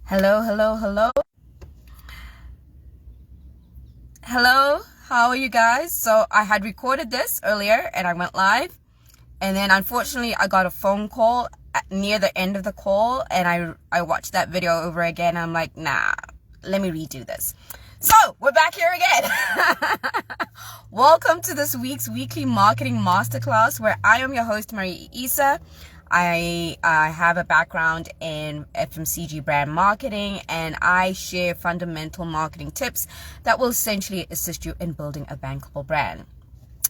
Hello, hello, hello. Hello, how are you guys? So I had recorded this earlier and I went live. And then unfortunately I got a phone call near the end of the call, and I watched that video over again. I'm like, nah, let me redo this. So we're back here again. Welcome to this week's weekly marketing masterclass, where I am your host, Maria Isa. I have a background in FMCG brand marketing, and I share fundamental marketing tips that will essentially assist you in building a bankable brand.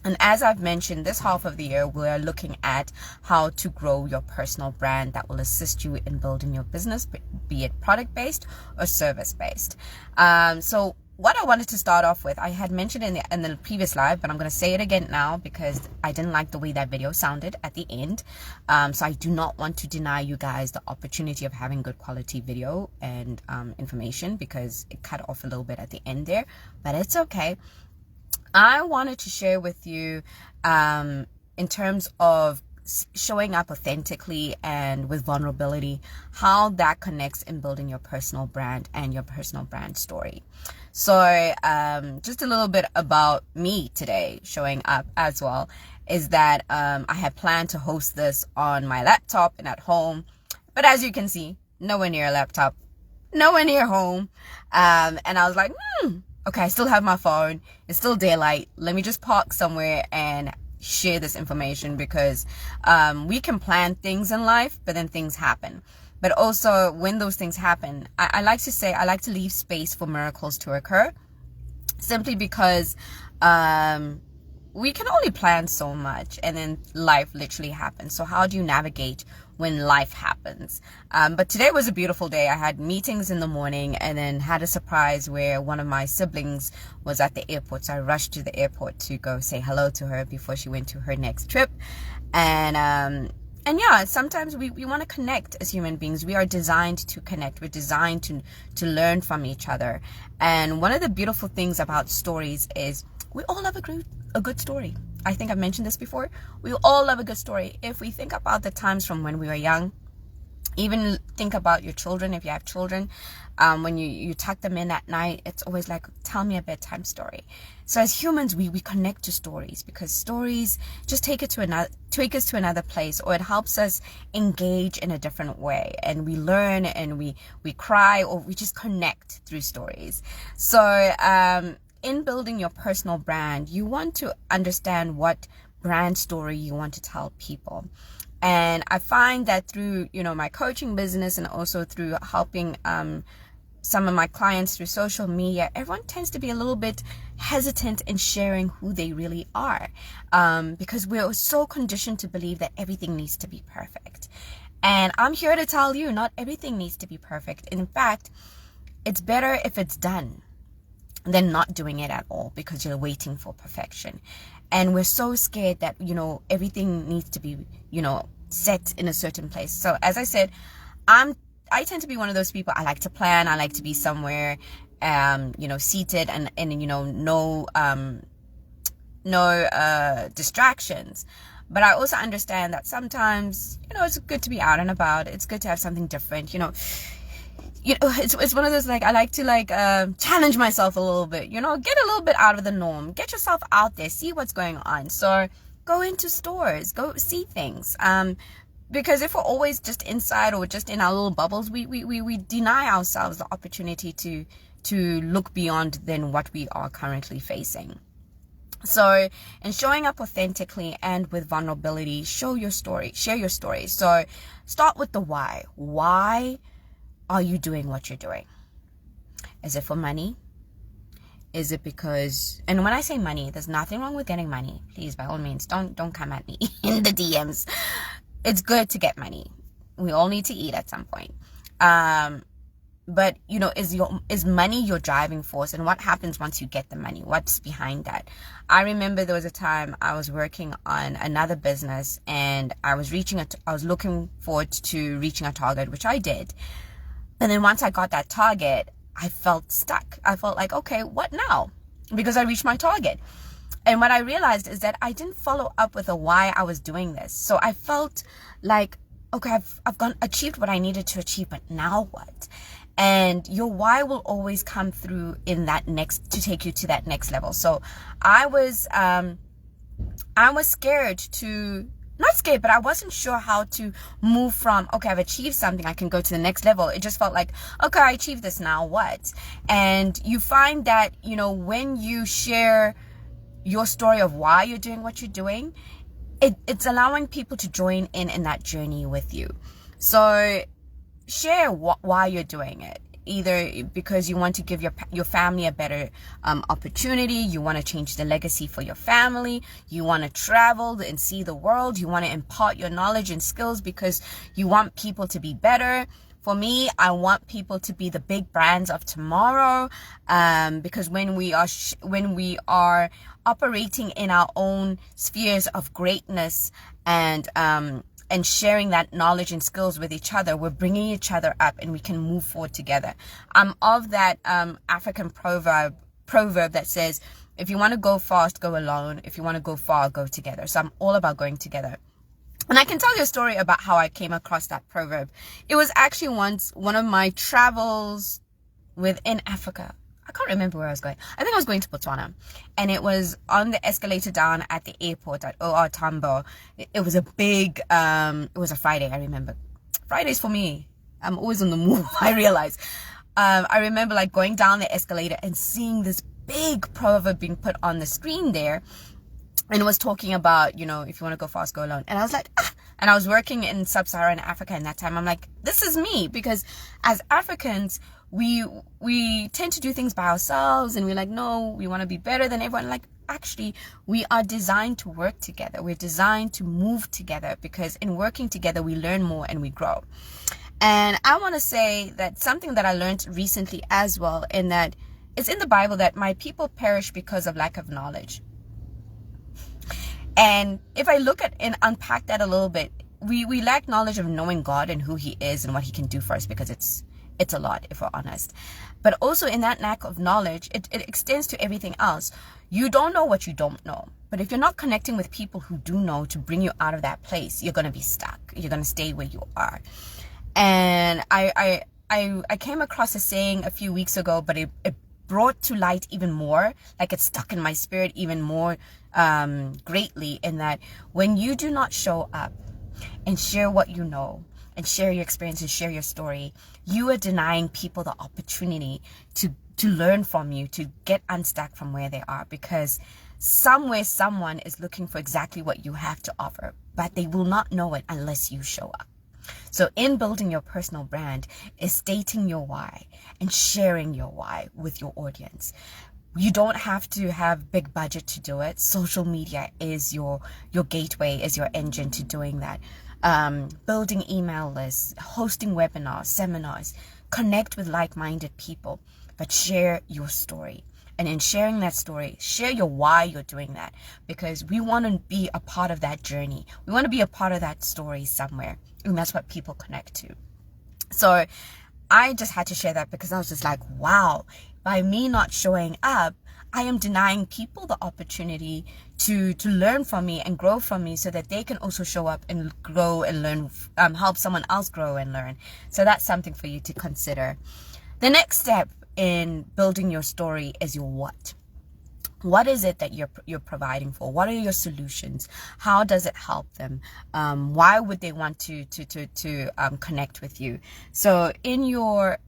And as I've mentioned, this half of the year, we're looking at how to grow your personal brand that will assist you in building your business, be it product-based or service-based. So what I wanted to start off with, I had mentioned in the previous live, but I'm going to say it again now because I didn't like the way that video sounded at the end. So I do not want to deny you guys the opportunity of having good quality video and information, because it cut off a little bit at the end there, but it's okay. I wanted to share with you in terms of showing up authentically and with vulnerability, how that connects in building your personal brand and your personal brand story. So just a little bit about me today showing up as well is that I had planned to host this on my laptop and at home, but as you can see, nowhere near a laptop, nowhere near home. And I was like, okay, I still have my phone. It's still daylight. Let me just park somewhere and share this information, because we can plan things in life, but then things happen. But also when those things happen, I like to say, I like to leave space for miracles to occur, simply because we can only plan so much, and then life literally happens. So how do you navigate when life happens? But today was a beautiful day. I had meetings in the morning, and then had a surprise where one of my siblings was at the airport. So I rushed to the airport to go say hello to her before she went to her next trip. And yeah, sometimes we want to connect as human beings. We are designed to connect. We're designed to learn from each other. And one of the beautiful things about stories is we all love a good story. I think I've mentioned this before. We all love a good story. If we think about the times from when we were young, even think about your children, if you have children, when you tuck them in at night, it's always like, tell me a bedtime story. So as humans, we connect to stories, because stories just take us to another place, or it helps us engage in a different way, and we learn, and we cry, or we just connect through stories. So in building your personal brand, you want to understand what brand story you want to tell people. And I find that through, my coaching business, and also through helping some of my clients through social media, everyone tends to be a little bit hesitant in sharing who they really are, because we're so conditioned to believe that everything needs to be perfect. And I'm here to tell you, not everything needs to be perfect. In fact, it's better if it's done than not doing it at all, because you're waiting for perfection. And we're so scared that, everything needs to be, set in a certain place. So as I said, I tend to be one of those people. I like to plan. I like to be somewhere, seated and no distractions. But I also understand that sometimes, it's good to be out and about. It's good to have something different, it's one of those, I like to challenge myself a little bit, get a little bit out of the norm, get yourself out there, see what's going on. So go into stores, go see things, because if we're always just inside or just in our little bubbles, we deny ourselves the opportunity to look beyond than what we are currently facing. So in showing up authentically and with vulnerability, share your story. So start with the why are you doing what you're doing? Is it for money? Is it because, and when I say money, there's nothing wrong with getting money. Please, by all means, don't come at me in the DMs. It's good to get money. We all need to eat at some point. But is money your driving force? And what happens once you get the money? What's behind that? I remember there was a time I was working on another business, and I was looking forward to reaching a target, which I did. And then once I got that target, I felt stuck. I felt like, okay, what now? Because I reached my target. And what I realized is that I didn't follow up with a why I was doing this. So I felt like, okay, I've achieved what I needed to achieve, but now what? and your why will always come through in that next, to take you to that next level. So I was scared to, not scared, but I wasn't sure how to move from, okay, I've achieved something, I can go to the next level. It just felt like, okay, I achieved this, now what? And you find that, you know, when you share your story of why you're doing what you're doing, it's allowing people to join in that journey with you. So share why you're doing it. Either because you want to give your family a better opportunity, you want to change the legacy for your family, you want to travel and see the world, you want to impart your knowledge and skills because you want people to be better. For me, I want people to be the big brands of tomorrow, because when we are operating in our own spheres of greatness and sharing that knowledge and skills with each other, we're bringing each other up and we can move forward together. I'm of that African proverb that says, if you want to go fast, go alone. If you want to go far, go together. So I'm all about going together. And I can tell you a story about how I came across that proverb. It was actually once one of my travels within Africa. I can't remember where I was going. I think I was going to Botswana. And it was on the escalator down at the airport at OR Tambo. It was a big, it was a Friday, I remember. Fridays for me, I'm always on the move, I realize. I remember like going down the escalator and seeing this big proverb being put on the screen there. And it was talking about, you know, if you want to go fast, go alone. And I was like, ah. And I was working in sub-Saharan Africa in that time. I'm like, this is me. Because as Africans, we tend to do things by ourselves. And we're like, no, we want to be better than everyone. Like, actually, we are designed to work together. We're designed to move together. Because in working together, we learn more and we grow. And I want to say that something that I learned recently as well, in that it's in the Bible that my people perish because of lack of knowledge. And if I look at and unpack that a little bit, we lack knowledge of knowing God and who he is and what he can do for us, because it's a lot, if we're honest. But also in that lack of knowledge, it extends to everything else. You don't know what you don't know. But if you're not connecting with people who do know to bring you out of that place, you're going to be stuck. You're going to stay where you are. And I came across a saying a few weeks ago, but it brought to light even more, like it stuck in my spirit even more greatly, in that when you do not show up and share what you know and share your experience and share your story, you are denying people the opportunity to learn from you, to get unstuck from where they are, because somewhere someone is looking for exactly what you have to offer, but they will not know it unless you show up. So in building your personal brand is stating your why and sharing your why with your audience. You don't have to have big budget to do it. Social media is your gateway, is your engine to doing that. Building email lists, hosting webinars, seminars, connect with like-minded people, but share your story. And in sharing that story, share your why you're doing that, because we want to be a part of that journey. We want to be a part of that story somewhere. And that's what people connect to. So I just had to share that, because I was just like, wow, by me not showing up, I am denying people the opportunity to learn from me and grow from me, so that they can also show up and grow and learn, help someone else grow and learn. So that's something for you to consider. The next step in building your story is your what. What is it that you're providing for? What are your solutions? How does it help them? Why would they want to connect with you? So in your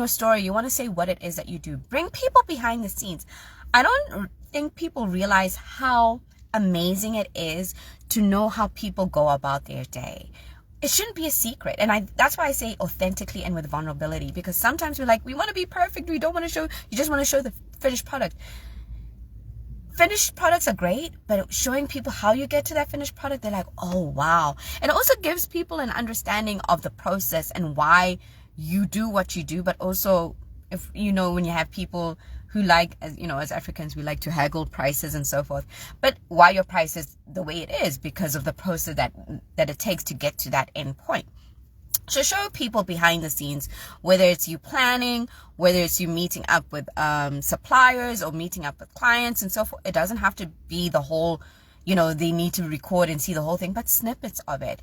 story, you want to say what it is that you do. Bring people behind the scenes. I don't think people realize how amazing it is to know how people go about their day. It shouldn't be a secret. And that's why I say authentically and with vulnerability, because sometimes we're like, we want to be perfect. We don't want to show, you just want to show the finished product. Finished products are great, but showing people how you get to that finished product, they're like, oh, wow. And it also gives people an understanding of the process and why you do what you do. But also, if you know, when you have people who like, as you know, as Africans, we like to haggle prices and so forth. But why your price is the way it is, because of the process that it takes to get to that end point. So show people behind the scenes, whether it's you planning, whether it's you meeting up with suppliers or meeting up with clients and so forth. It doesn't have to be the whole they need to record and see the whole thing, but snippets of it.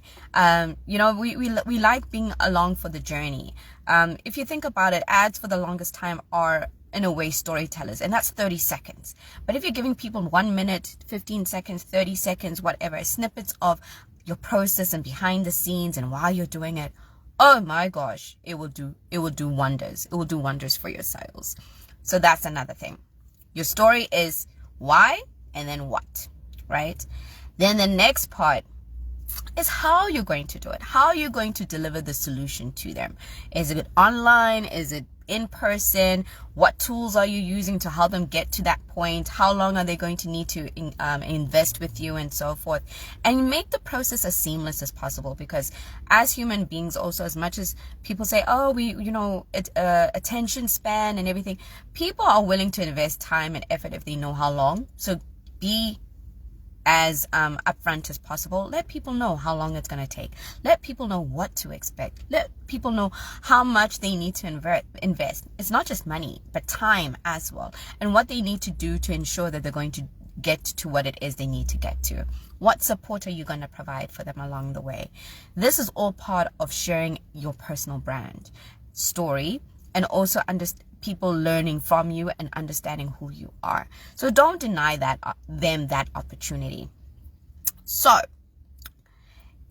We like being along for the journey. If you think about it, ads for the longest time are, in a way, storytellers, and that's 30 seconds. But if you're giving people 1 minute, 15 seconds, 30 seconds, whatever, snippets of your process and behind the scenes and why you're doing it, oh my gosh, it will do wonders. It will do wonders for your sales. So that's another thing. Your story is why and then what, right? Then the next part is how you're going to do it. How are you going to deliver the solution to them? Is it online? Is it in person? What tools are you using to help them get to that point? How long are they going to need to invest with you, and so forth? And make the process as seamless as possible, because as human beings, also, as much as people say, oh, attention span and everything, people are willing to invest time and effort if they know how long. So be as upfront as possible. Let people know how long it's going to take. Let people know what to expect. Let people know how much they need to invest. It's not just money, but time as well, and what they need to do to ensure that they're going to get to what it is they need to get to. What support are you going to provide for them along the way? This is all part of sharing your personal brand story, and also people learning from you and understanding who you are. So don't deny them that opportunity. So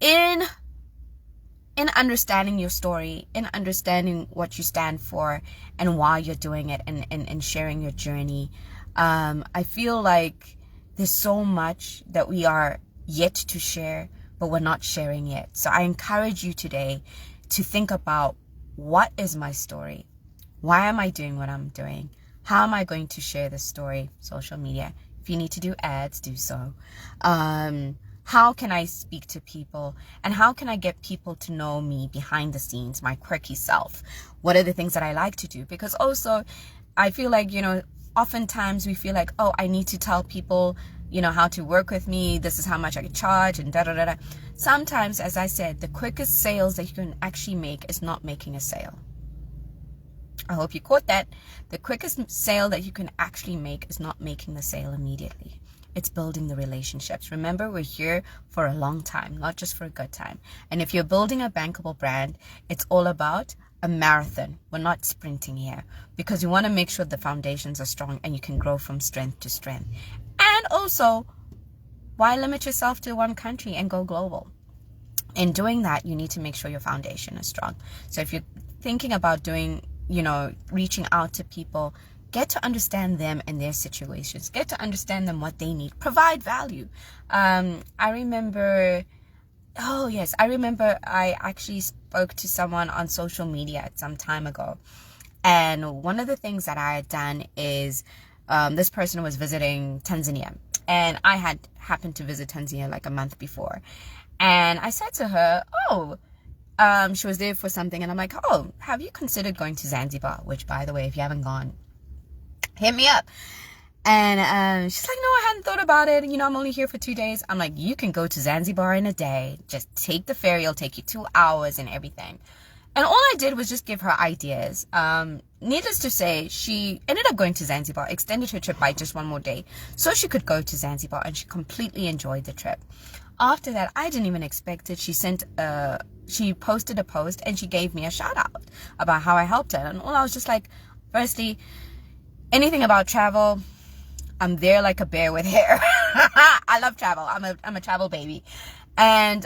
in understanding your story, in understanding what you stand for and why you're doing it, and sharing your journey, I feel like there's so much that we are yet to share, but we're not sharing yet. So I encourage you today to think about, what is my story? Why am I doing what I'm doing? How am I going to share this story? Social media. If you need to do ads, do so. How can I speak to people? And how can I get people to know me behind the scenes, my quirky self? What are the things that I like to do? Because also, I feel like, oftentimes we feel like, oh, I need to tell people, how to work with me. This is how much I can charge, and da-da-da-da. Sometimes, as I said, the quickest sales that you can actually make is not making a sale. I hope you caught that. The quickest sale that you can actually make is not making the sale immediately. It's building the relationships. Remember, we're here for a long time, not just for a good time. And if you're building a bankable brand, it's all about a marathon. We're not sprinting here, because you want to make sure the foundations are strong and you can grow from strength to strength. And also, why limit yourself to one country and go global? In doing that, you need to make sure your foundation is strong. So if you're thinking about reaching out to people, get to understand them and their situations. Get to understand them, what they need. Provide value. I remember I actually spoke to someone on social media some time ago. And one of the things that I had done is, this person was visiting Tanzania. And I had happened to visit Tanzania like a month before. And I said to her, she was there for something, and I'm like, oh, have you considered going to Zanzibar? Which, by the way, if you haven't gone, hit me up. And she's like, no, I hadn't thought about it. I'm only here for 2 days. I'm like, you can go to Zanzibar in a day. Just take the ferry. It'll take you 2 hours and everything. And all I did was just give her ideas. Needless to say, she ended up going to Zanzibar, extended her trip by just 1 more day so she could go to Zanzibar, and she completely enjoyed the trip. After that, I didn't even expect it. She posted a post and she gave me a shout out about how I helped her. And all I was just like, firstly, anything about travel, I'm there like a bear with hair. I love travel. I'm a travel baby. And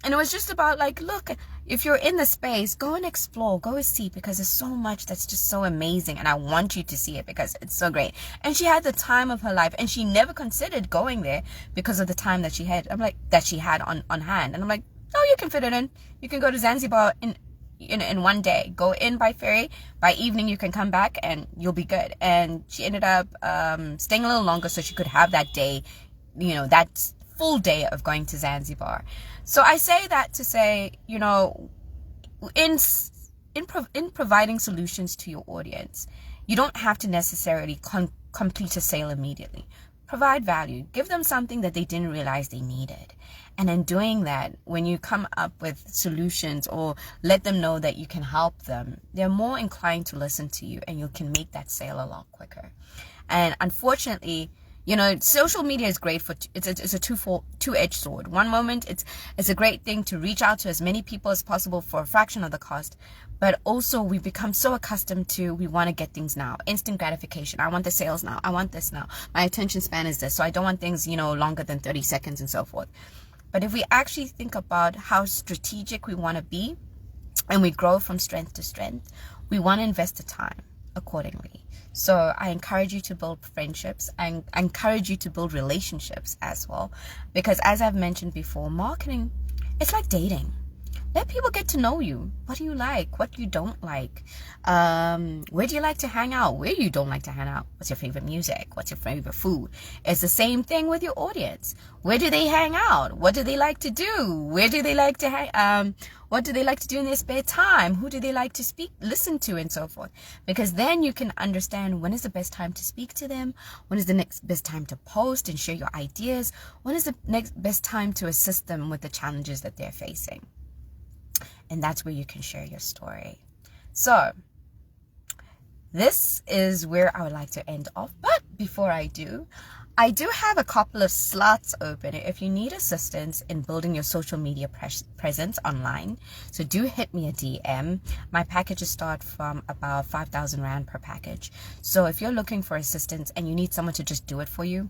it was just about like, look, if you're in the space, go and explore, go and see, because there's so much that's just so amazing, and I want you to see it because it's so great. And she had the time of her life, and she never considered going there because of the time that she had. That she had on hand. And I'm like, oh, you can fit it in. You can go to Zanzibar in 1 day. Go in by ferry. By evening, you can come back and you'll be good. And she ended up staying a little longer so she could have that day, that full day of going to Zanzibar. So I say that to say, in providing solutions to your audience, you don't have to necessarily complete a sale immediately. Provide value. Give them something that they didn't realize they needed. And in doing that, when you come up with solutions or let them know that you can help them, they're more inclined to listen to you, and you can make that sale a lot quicker. And unfortunately, social media is great for, it's a two-edged sword. One moment, it's a great thing to reach out to as many people as possible for a fraction of the cost. But also we become so accustomed to, we want to get things now, instant gratification. I want the sales now. I want this now. My attention span is this. So I don't want things, longer than 30 seconds and so forth. But if we actually think about how strategic we want to be, and we grow from strength to strength, we want to invest the time accordingly. So I encourage you to build friendships, and I encourage you to build relationships as well. Because as I've mentioned before, marketing, it's like dating. Let people get to know you. What do you like? What you don't like? Where do you like to hang out? Where you don't like to hang out? What's your favorite music? What's your favorite food? It's the same thing with your audience. Where do they hang out? What do they like to do? Where do they like to what do they like to do in their spare time? Who do they like to listen to, and so forth? Because then you can understand when is the best time to speak to them, when is the next best time to post and share your ideas, when is the next best time to assist them with the challenges that they're facing. And that's where you can share your story. So this is where I would like to end off. But before I do have a couple of slots open if you need assistance in building your social media presence online. So do hit me a DM. My packages start from about 5,000 Rand per package. So if you're looking for assistance and you need someone to just do it for you,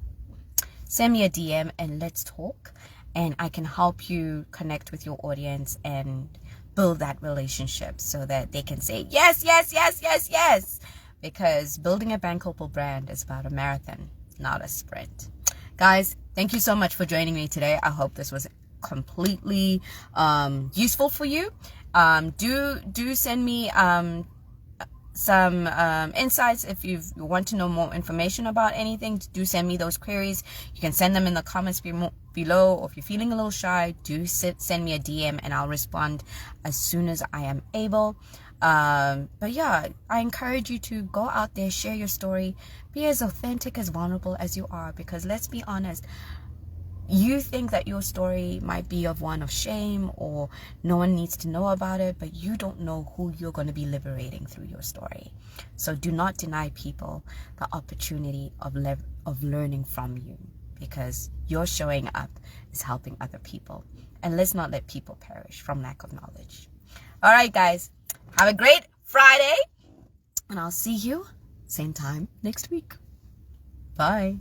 send me a DM and let's talk. And I can help you connect with your audience and build that relationship so that they can say, yes, yes, yes, yes, yes. Because building a bankable brand is about a marathon, not a sprint. Guys, thank you so much for joining me today. I hope this was completely useful for you. Do send me some insights. If you want to know more information about anything, do send me those queries. You can send them in the comments below, or if you're feeling a little shy, do send me a DM and I'll respond as soon as I am able. But yeah, I encourage you to go out there, share your story, be as authentic, as vulnerable as you are, because let's be honest, you think that your story might be of one of shame or no one needs to know about it, but you don't know who you're going to be liberating through your story. So do not deny people the opportunity of learning from you, because your showing up is helping other people. And let's not let people perish from lack of knowledge. All right, guys, have a great Friday, and I'll see you same time next week. Bye.